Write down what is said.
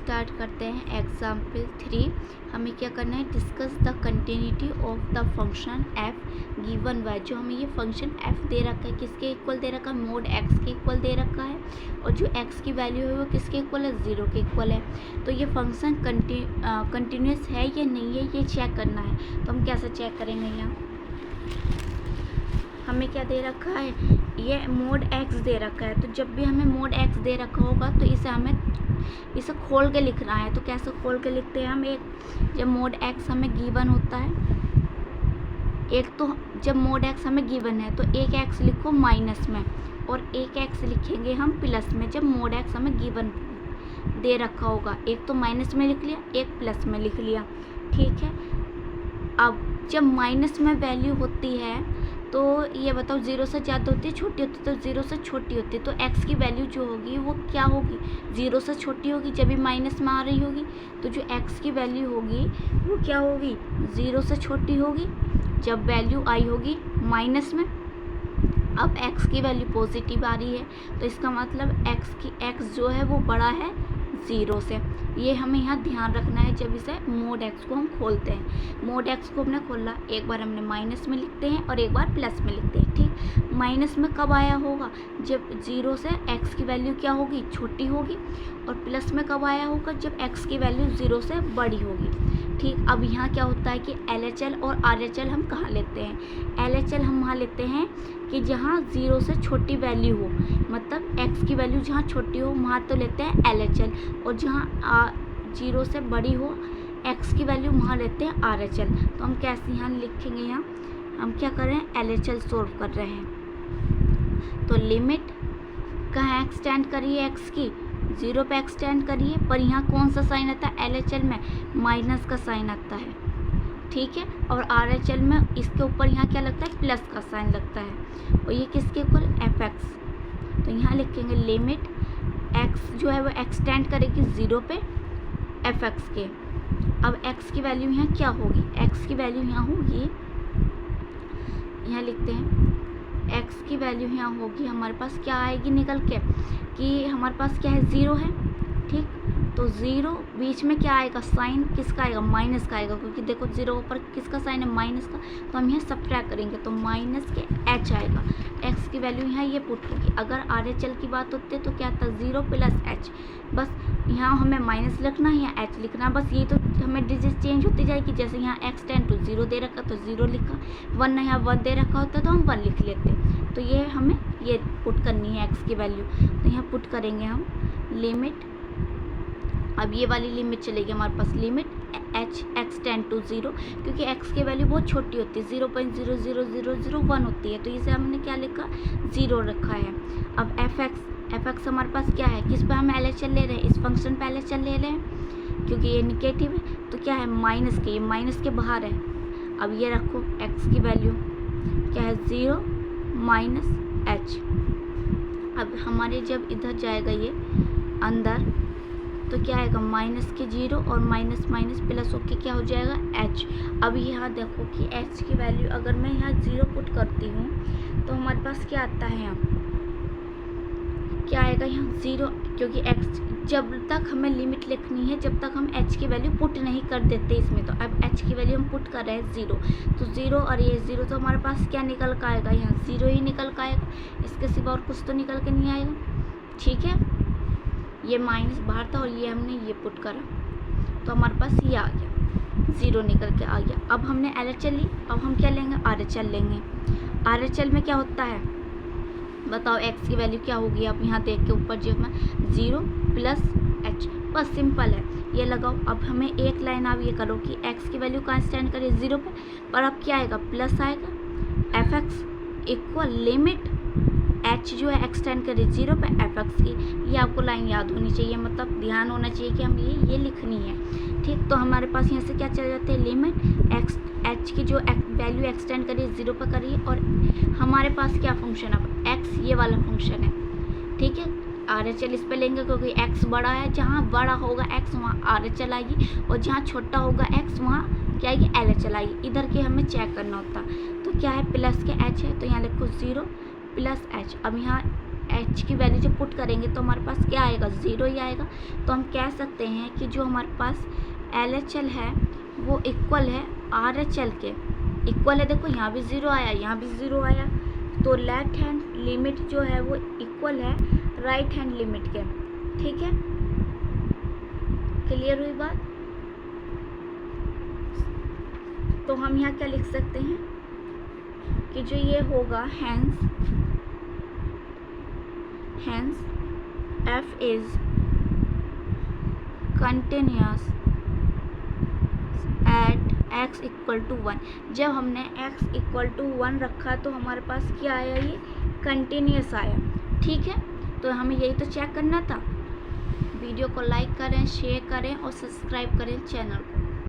Start करते हैं example 3। हमें क्या करना है, discuss the continuity of the function F given by. जो हमें ये फंक्शन एफ दे रखा है किसके इक्वल दे रखा है, मोड एक्स के इक्वल दे रखा है, और जो एक्स की वैल्यू है वो किसके इक्वल है, 0 के इक्वल है। तो ये फंक्शन कंटिन्यूस है या नहीं है ये चेक करना है। तो हम कैसे चेक करेंगे, यहाँ हमें क्या दे रखा है, ये मोड एक्स दे रखा है। तो जब भी हमें मोड एक्स दे रखा होगा तो इसे खोल के लिखना है। तो कैसे खोल के लिखते हैं हम, जब मोड एक्स हमें गिवन होता है, जब मोड एक्स हमें गिवन है तो एक एक्स लिखो माइनस में और एक एक्स लिखेंगे हम प्लस में। जब मोड एक्स हमें गिवन दे रखा होगा, एक तो माइनस में लिख लिया, एक प्लस में लिख लिया, ठीक है। अब जब माइनस में वैल्यू होती है तो ये बताओ 0 से ज़्यादा होती है, छोटी होती है, तो 0 से छोटी होती है। तो x की वैल्यू जो होगी वो क्या होगी, 0 से छोटी होगी जब भी माइनस में आ रही होगी। तो जो x की वैल्यू होगी वो क्या होगी, 0 से छोटी होगी जब वैल्यू आई होगी माइनस में। अब x की वैल्यू पॉजिटिव आ रही है तो इसका मतलब x जो है वो बड़ा है 0 से। ये हमें यहाँ ध्यान रखना है जब इसे मोड एक्स को हम खोलते हैं। मोड एक्स को हमने खोला, एक बार हमने माइनस में लिखते हैं और एक बार प्लस में लिखते हैं, ठीक। माइनस में कब आया होगा, जब 0 से x की वैल्यू क्या होगी, छोटी होगी, और प्लस में कब आया होगा, जब x की वैल्यू 0 से बड़ी होगी, ठीक। अब यहाँ क्या होता है कि LHL और RHL हम कहाँ लेते हैं, LHL हम वहाँ लेते हैं कि जहाँ 0 से छोटी वैल्यू हो, मतलब x की वैल्यू जहाँ छोटी हो वहाँ तो लेते हैं LHL, और जहाँ 0 से बड़ी हो x की वैल्यू वहाँ लेते हैं RHL। तो हम कैसे यहाँ लिखेंगे, यहाँ हम क्या कर रहे हैं, LHL सोल्व कर रहे हैं। तो लिमिट कहाँ एक्सटेंड करिए x की, 0 पे एक्सटेंड करिए, पर यहाँ कौन सा साइन आता है, LHL में माइनस का साइन आता है, ठीक है। और RHL में इसके ऊपर यहाँ क्या लगता है, प्लस का साइन लगता है, और ये किसके इक्वल, fx। तो यहाँ लिखेंगे लिमिट x जो है वो एक्सटेंड करेगी 0 पे fx के। अब x की वैल्यू यहाँ क्या होगी, x की वैल्यू यहाँ होगी, यहाँ लिखते हैं x की वैल्यू यहाँ होगी, हमारे पास क्या आएगी निकल के कि हमारे पास क्या है, 0 है, ठीक। तो 0 बीच में क्या आएगा, साइन किसका आएगा, माइनस का आएगा, क्योंकि देखो 0 ऊपर किसका साइन है, माइनस का। तो हम यहाँ सब्ट्रैक्ट करेंगे तो माइनस के h आएगा, x की वैल्यू यहाँ ये पुट होगी। अगर RHL की बात होती है तो क्या था, 0 प्लस h, बस यहाँ हमें माइनस लिखना है या h लिखना, बस ये तो हमें डिजिट चेंज होती जाएगी। जैसे यहाँ x टेंड टू 0 दे रखा तो 0 लिखा, 1 यहाँ 1 दे रखा होता तो हम 1 लिख लेते। तो ये हमें ये पुट करनी है x की वैल्यू। तो यहाँ पुट करेंगे हम लिमिट, अब ये वाली लिमिट चलेगी हमारे पास, limit h x tend to 0, क्योंकि x की वैल्यू बहुत छोटी होती है, 0.00001 होती है, तो इसे हमने क्या लिखा, 0 रखा है। अब fx हमारे पास क्या है, किस पे हम LHL ले रहे हैं, इस फंक्शन पे LHL ले रहे हैं, क्योंकि ये निगेटिव है तो क्या है, माइनस के, ये माइनस के बाहर है। अब ये रखो x की वैल्यू क्या है, 0 माइनस h। अब हमारे जब इधर जाएगा ये अंदर तो क्या आएगा, माइनस के 0 और माइनस माइनस प्लस होके क्या हो जाएगा, h। अब यहाँ देखो कि h की वैल्यू अगर मैं यहाँ 0 पुट करती हूँ तो हमारे पास क्या आता है, यहाँ क्या आएगा, यहाँ 0, क्योंकि x जब तक हमें लिमिट लिखनी है जब तक हम h की वैल्यू पुट नहीं कर देते इसमें। तो अब h की वैल्यू हम पुट कर रहे हैं 0, तो 0 और ये 0, तो हमारे पास क्या निकल कर आएगा, यहाँ 0 ही निकल कर आएगा, इसके सिवा और कुछ तो निकल के नहीं आएगा, ठीक है। ये माइनस बाहर था और ये हमने ये पुट करा तो हमारे पास ये आ गया, 0 निकल के आ गया। अब हमने LHL ली, अब हम क्या लेंगे, RHL लेंगे। RHL में क्या होता है बताओ, x की वैल्यू क्या होगी, आप यहाँ देख के ऊपर जो है 0 प्लस h, बस सिंपल है, ये लगाओ। अब हमें एक लाइन आप ये करो कि x की वैल्यू कहाँ स्टैंड करिए, 0 पे, पर अब क्या आएगा, प्लस आएगा, fx इक्वल लिमिट h जो है एक्सटेंड करें 0 पे fx की। ये आपको लाइन याद होनी चाहिए, मतलब ध्यान होना चाहिए कि हम ये लिखनी है, ठीक। तो हमारे पास यहाँ से क्या चले जाते हैं, लिमिट h की जो वैल्यू एक्सटेंड करिए 0 पे करिए, और हमारे पास क्या फंक्शन है, अब x ये वाला फंक्शन है, ठीक है। RHL इस पे लेंगे क्योंकि x बड़ा है, जहाँ बड़ा होगा x वहाँ RHL आएगी, और जहाँ छोटा होगा x वहाँ क्या आएगी, LHL आएगी। इधर के हमें चेक करना होता, तो क्या है, प्लस के h है तो यहाँ लिखो 0 प्लस h। अब यहाँ h की वैल्यू जब पुट करेंगे तो हमारे पास क्या आएगा, 0 ही आएगा। तो हम कह सकते हैं कि जो हमारे पास LHL है वो इक्वल है RHL के, इक्वल है। देखो यहाँ भी 0 आया, यहाँ भी 0 आया, तो लेफ्ट हैंड लिमिट जो है वो इक्वल है राइट हैंड लिमिट के। ठीक है, क्लियर हुई बात। तो हम यहाँ क्या लिख सकते हैं कि जो ये होगा hence f is continuous at x equal to 1। जब हमने x इक्वल टू 1 रखा तो हमारे पास क्या आया, ये कंटिन्यूअस आया। ठीक है, तो हमें यही तो चेक करना था। वीडियो को लाइक करें, शेयर करें और सब्सक्राइब करें चैनल को।